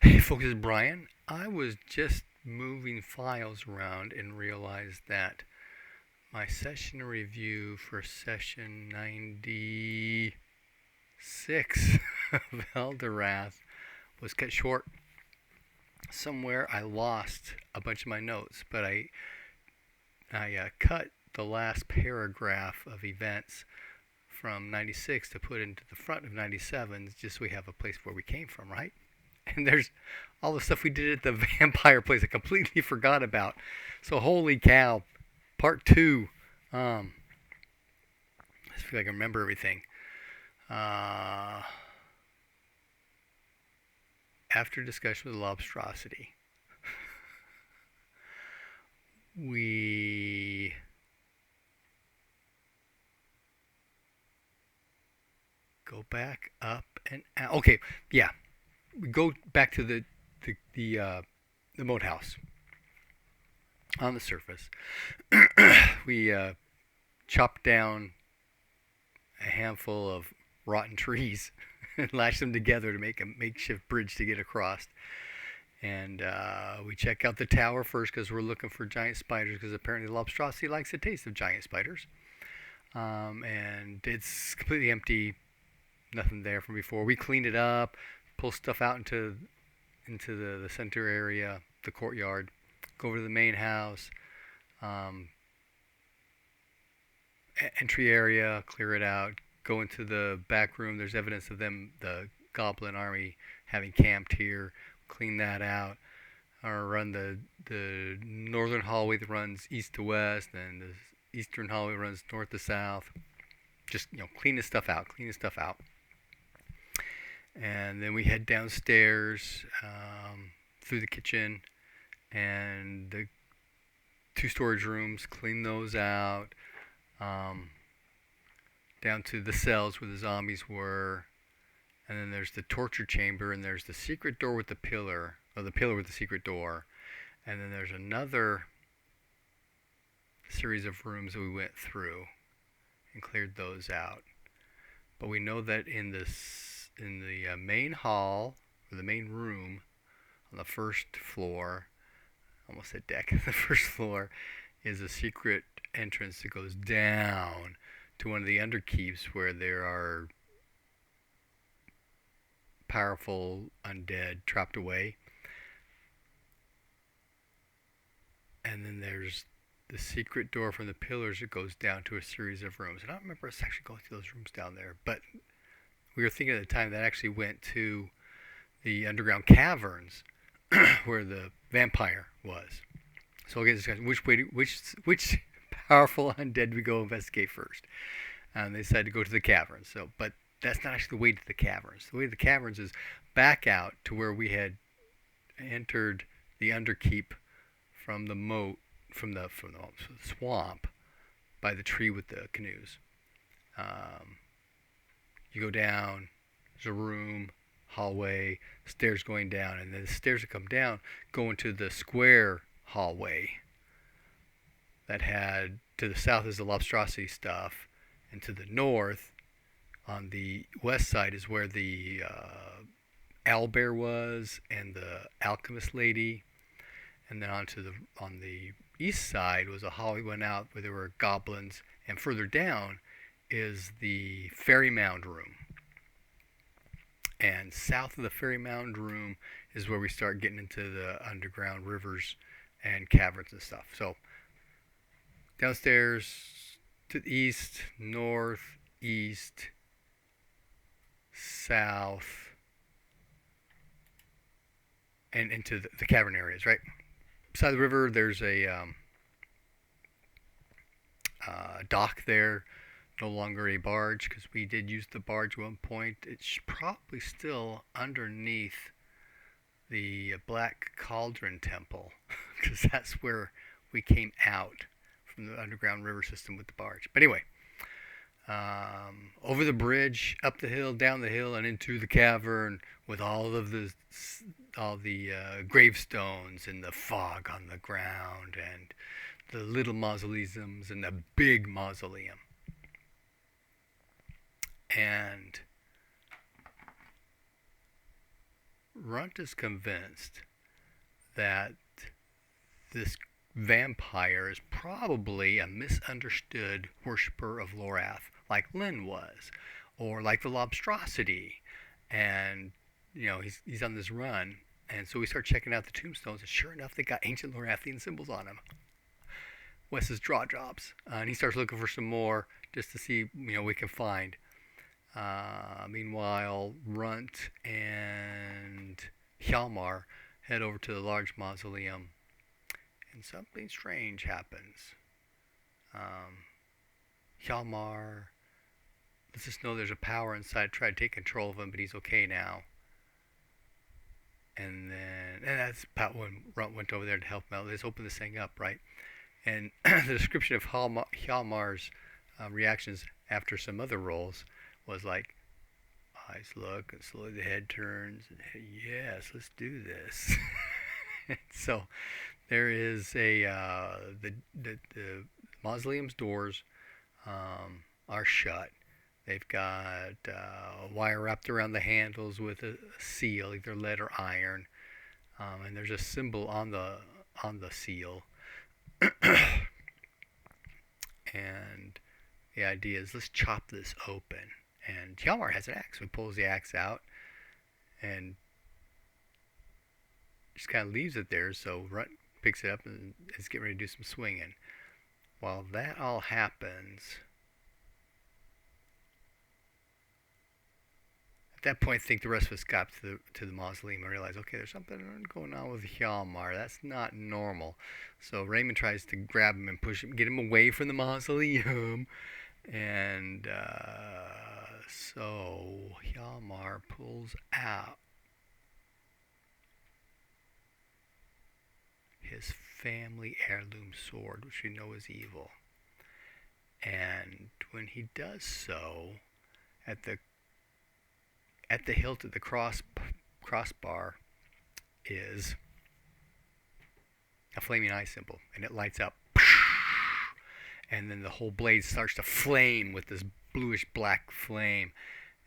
Hey folks, it's Brian. I was just moving files around and realized that my session review for session 96 of Elderath was cut short. Somewhere I lost a bunch of my notes, but I cut the last paragraph of events from 96 to put into the front of 97 just so we have a place where we came from, right? And there's all the stuff we did at the vampire place I completely forgot about. So holy cow, part two. I feel like I remember everything. Uh, After discussion with Lobstrosity, we go back up and out. Okay, yeah, we go back to the moat house on the surface. We chop down a handful of rotten trees and lash them together to make a makeshift bridge to get across. And we check out the tower first because we're looking for giant spiders because apparently Lobstrosity likes the taste of giant spiders. And it's completely empty, nothing there from before. We clean it up, pull stuff out into the center area, the courtyard, go over to the main house, um, entry area, clear it out, go into the back room. There's evidence of them, the goblin army, having camped here. Clean that out. Or run the northern hallway that runs east to west, and the eastern hallway runs north to south. Just clean this stuff out. Clean this stuff out. And then we head downstairs through the kitchen and the two storage rooms. Clean those out. Down to the cells where the zombies were. And then there's the torture chamber, and there's the secret door with the pillar, or the pillar with the secret door. And then there's another series of rooms that we went through and cleared those out. But we know that in the main hall, or the main room, on the first floor, almost said deck, the first floor, is a secret entrance that goes down to one of the underkeeps where there are powerful undead trapped away. And then there's the secret door from the pillars that goes down to a series of rooms. I don't remember us actually going through those rooms down there, but we were thinking at the time that actually went to the underground caverns where the vampire was. So we'll get discussing which powerful undead we go investigate first. And they decided to go to the caverns. So, but that's not actually the way to the caverns. The way to the caverns is back out to where we had entered the underkeep from the moat, from the swamp, by the tree with the canoes. You go down. There's a room, hallway, stairs going down, and then the stairs that come down go into the square hallway that had, to the south is the Lobstrosity stuff, and to the north, on the west side, is where the owlbear was and the alchemist lady, and then on the east side was a hallway went out where there were goblins, and further down is the fairy mound room. And south of the fairy mound room is where we start getting into the underground rivers and caverns and stuff. So downstairs to the east, north, east, south, and into the cavern areas, right? Beside the river, there's a dock there, no longer a barge, because we did use the barge at one point. It's probably still underneath the Black Cauldron Temple, because that's where we came out from the underground river system with the barge. But anyway, over the bridge, up the hill, down the hill, and into the cavern with all the gravestones and the fog on the ground and the little mausoleums and the big mausoleum. And Runt is convinced that this vampire is probably a misunderstood worshipper of Lorath, like Lyn was, or like the Lobstrosity. And, he's on this run. And so we start checking out the tombstones, and sure enough, they got ancient Lorathian symbols on them. Wes's draw drops, and he starts looking for some more just to see, we can find. Meanwhile, Runt and Hjalmar head over to the large mausoleum, and something strange happens. Hjalmar lets us know there's a power inside, try to take control of him, but he's okay now. And that's about when Runt went over there to help him out. Let's open this thing up, right? And the description of Hjalmar's reactions after some other rolls was like, eyes look, and slowly the head turns, and yes, let's do this. So there is the mausoleum's doors are shut. They've got wire wrapped around the handles with a seal, either lead or iron, and there's a symbol on the seal. And the idea is, let's chop this open. And Hjalmar has an axe. He pulls the axe out and just kind of leaves it there. So Runt picks it up and is getting ready to do some swinging. While that all happens, at that point, I think the rest of us got to the mausoleum and realized, okay, there's something going on with Hjalmar. That's not normal. So Raymond tries to grab him and push him, get him away from the mausoleum. And so Hjalmar pulls out his family heirloom sword, which we know is evil. And when he does so, at the hilt of the crossbar is a flaming eye symbol, and it lights up. And then the whole blade starts to flame with this bluish black flame,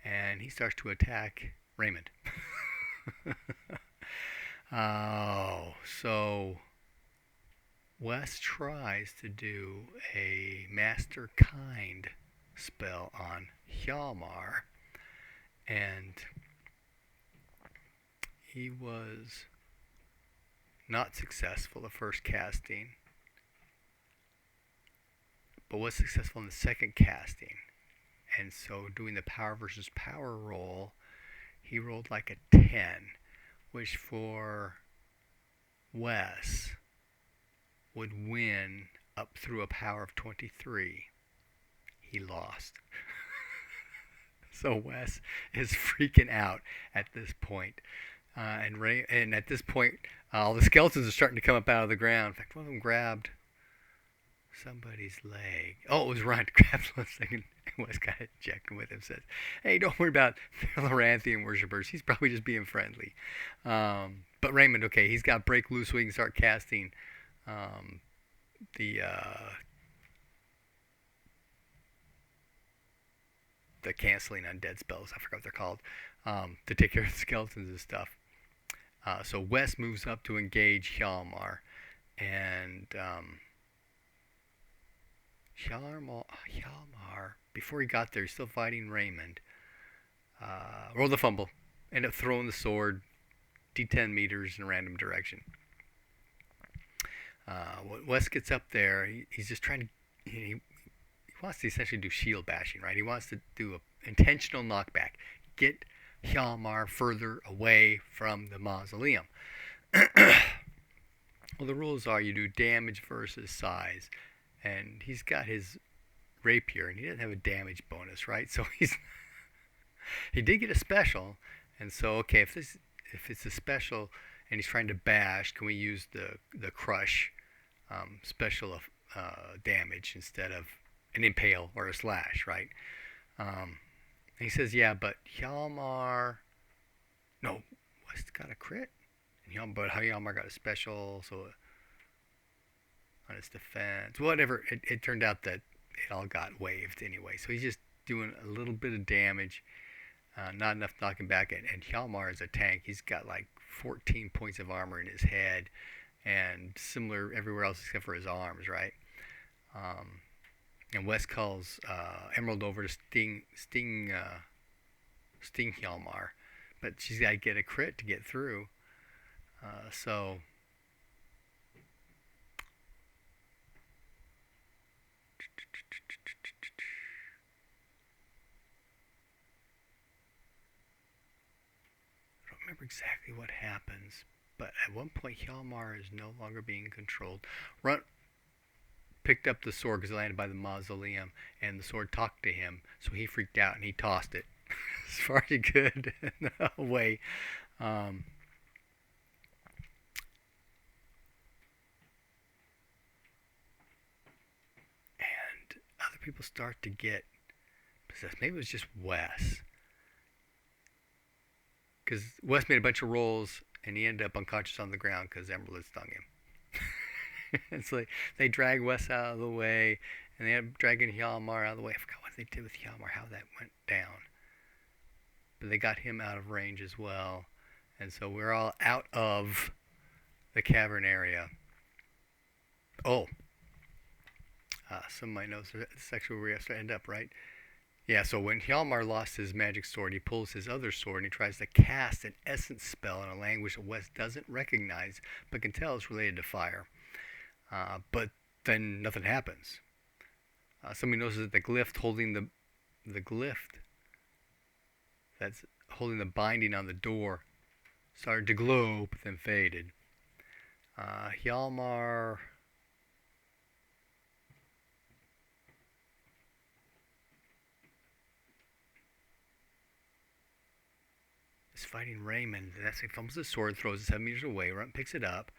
and he starts to attack Raymond. So Wes tries to do a Master Kind spell on Hjalmar, and he was not successful the first casting, but was successful in the second casting. And so doing the power versus power roll, he rolled like a 10, which for Wes would win up through a power of 23. He lost. So Wes is freaking out at this point. And at this point, all the skeletons are starting to come up out of the ground. In fact, one of them grabbed somebody's leg. Oh, it was Ryan. Grabbed one second. Wes kind of checking with him, says, hey, don't worry about the Loranthian worshippers. He's probably just being friendly. But Raymond, okay, he's got break loose so he can start casting the canceling undead spells. I forgot what they're called. To take care of the skeletons and stuff. So Wes moves up to engage Hjalmar. And Hjalmar, before he got there, he's still fighting Raymond. Rolled a fumble. Ended up throwing the sword D10 meters in a random direction. When Wes gets up there, he's just trying to... He wants to essentially do shield bashing, right? He wants to do an intentional knockback. Get Hjalmar further away from the mausoleum. Well, the rules are you do damage versus size. And he's got his rapier, and he doesn't have a damage bonus, right? So he did get a special, and so okay, if it's a special and he's trying to bash, can we use the crush special of damage instead of an impale or a slash, right? And he says, yeah, but Hjalmar, no, Wes got a crit, and Hjalmar got a special, so on his defense, whatever. It turned out that it all got waived anyway. So he's just doing a little bit of damage. Not enough to knock him back. And Hjalmar is a tank. He's got like 14 points of armor in his head, and similar everywhere else except for his arms, right? And Wes calls Emerald over to sting Hjalmar, but she's got to get a crit to get through. So I don't remember exactly what happens, but at one point Hjalmar is no longer being controlled. Runt picked up the sword because it landed by the mausoleum, and the sword talked to him, so he freaked out and he tossed it as far as he could away. And other people start to get possessed. Maybe it was just Wes, because Wes made a bunch of rolls and he ended up unconscious on the ground because Emerald had stung him. It's like they drag Wes out of the way, and they end up dragging Hjalmar out of the way. I forgot what they did with Hjalmar, how that went down. But they got him out of range as well. And so we're all out of the cavern area. Oh. Some might know this actually where we have to end up, right? Yeah, so when Hjalmar lost his magic sword, he pulls his other sword and he tries to cast an essence spell in a language that Wes doesn't recognize, but can tell is related to fire. But then nothing happens. Somebody notices that the glyph holding the glyph that's holding the binding on the door started to glow, but then faded. Hjalmar is fighting Raymond. That's he fumbles his sword, throws it 7 meters away. Runt picks it up.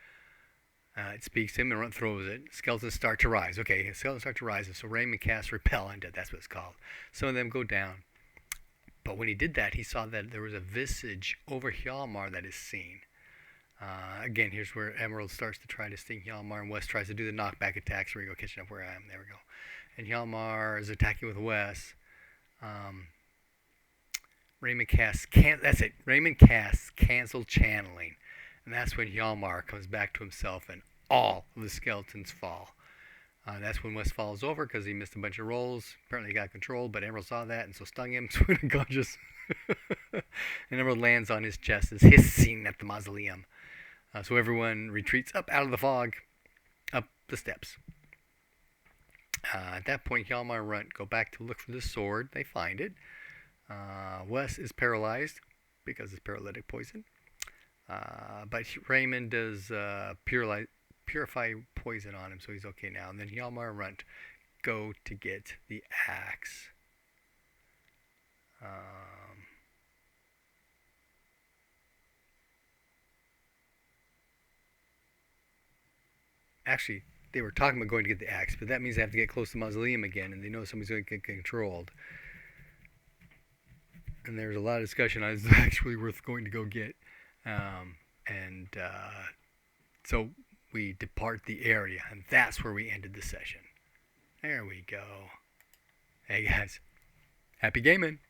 It speaks to him, and Runt throws it. Skeletons start to rise. Okay, skeletons start to rise, and so Raymond casts Repel into it. That's what it's called. Some of them go down. But when he did that, he saw that there was a visage over Hjalmar that is seen. Again, here's where Emerald starts to try to sting Hjalmar, and Wes tries to do the knockback attacks. Here we go, catching up where I am. There we go. And Hjalmar is attacking with Wes. Raymond casts Raymond casts cancel channeling, and that's when Hjalmar comes back to himself, and all of the skeletons fall. That's when Wes falls over because he missed a bunch of rolls. Apparently he got controlled, but Emerald saw that and so stung him, so unconscious. And Emerald lands on his chest, is hissing at the mausoleum. So everyone retreats up out of the fog, up the steps. At that point, Hjalmar and Runt go back to look for the sword. They find it. Wes is paralyzed because it's paralytic poison. But Raymond does purify poison on him, so he's okay now. And then Hjalmar and Runt go to get the axe. Actually, they were talking about going to get the axe, but that means they have to get close to the mausoleum again, and they know somebody's going to get controlled. And there's a lot of discussion on is it actually worth going to go get. So we depart the area, and that's where we ended the session. There we go. Hey guys, happy gaming!